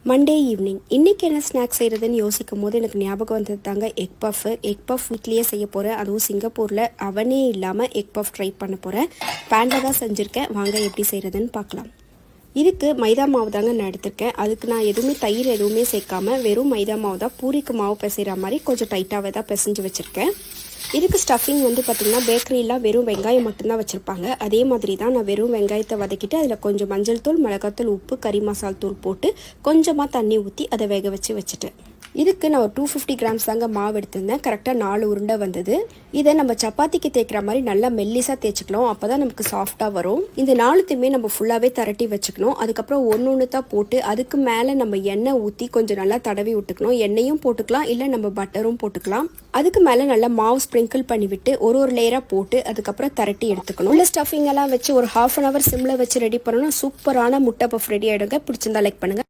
Monday evening இன்றைக்கி என்ன snacks செய்கிறதுன்னு யோசிக்கும் போது எனக்கு ஞாபகம் வந்தது தாங்க எக் பஃப் வீட்லேயே செய்ய போகிறேன். அதுவும் சிங்கப்பூரில் அவனே இல்லாமல் எக் பஃப் ட்ரை பண்ண போகிறேன். பேனில் தான் செஞ்சுருக்கேன். வாங்க எப்படி செய்கிறதுன்னு பார்க்கலாம். இதுக்கு மைதா மாவு தாங்க நான் எடுத்திருக்கேன். அதுக்கு நான் எதுவுமே தயிர் எதுவுமே சேர்க்காமல் வெறும் மைதா மாவு தான் பூரிக்கு மாவு பிசைகிற மாதிரி கொஞ்சம் டைட்டாகவே தான் பிசைஞ்சு வச்சுருக்கேன். இதுக்கு ஸ்டஃபிங் வந்து பார்த்திங்கன்னா பேக்கரிலாம் வெறும் வெங்காயம் மட்டும்தான் வச்சுருப்பாங்க. அதே மாதிரி தான் நான் வெறும் வெங்காயத்தை வதக்கிட்டு அதில் கொஞ்சம் மஞ்சள் தூள், மிளகாத்தூள், உப்பு, கறி மசால் தூள் போட்டு கொஞ்சமாக தண்ணி ஊற்றி அதை வேக வச்சுட்டேன். இதுக்கு நான் ஒரு 250 கிராம்ஸ் தாங்க மாவு எடுத்திருந்தேன். கரெக்டாக 4 உருண்டை வந்தது. இதை நம்ம சப்பாத்திக்கு தேய்க்கிற மாதிரி நல்லா மெல்லிசாக தேய்ச்சிக்கலாம். அப்போ தான் நமக்கு சாஃப்டாக வரும். இந்த 4த்தையுமே நம்ம ஃபுல்லாகவே திரட்டி வச்சுக்கணும். அதுக்கப்புறம் ஒன்று தான் போட்டு அதுக்கு மேலே நம்ம எண்ணெய் ஊற்றி கொஞ்சம் நல்லா தடவி விட்டுக்கணும். எண்ணெயும் போட்டுக்கலாம், இல்லை நம்ம பட்டரும் போட்டுக்கலாம். அதுக்கு மேலே நல்லா மாவு ஸ்ப்ரிங்கிள் பண்ணிவிட்டு ஒரு லேயராக போட்டு அதுக்கப்புறம் திரட்டி எடுத்துக்கணும். இல்லை ஸ்டஃபிங் எல்லாம் வச்சு ஒரு ½ அன் ஹவர் சிம்மில் வச்சு ரெடி பண்ணணும். சூப்பரான முட்டை பஃப் ரெடி ஆகிடுங்க. பிடிச்சிருந்தா லைக் பண்ணுங்கள்.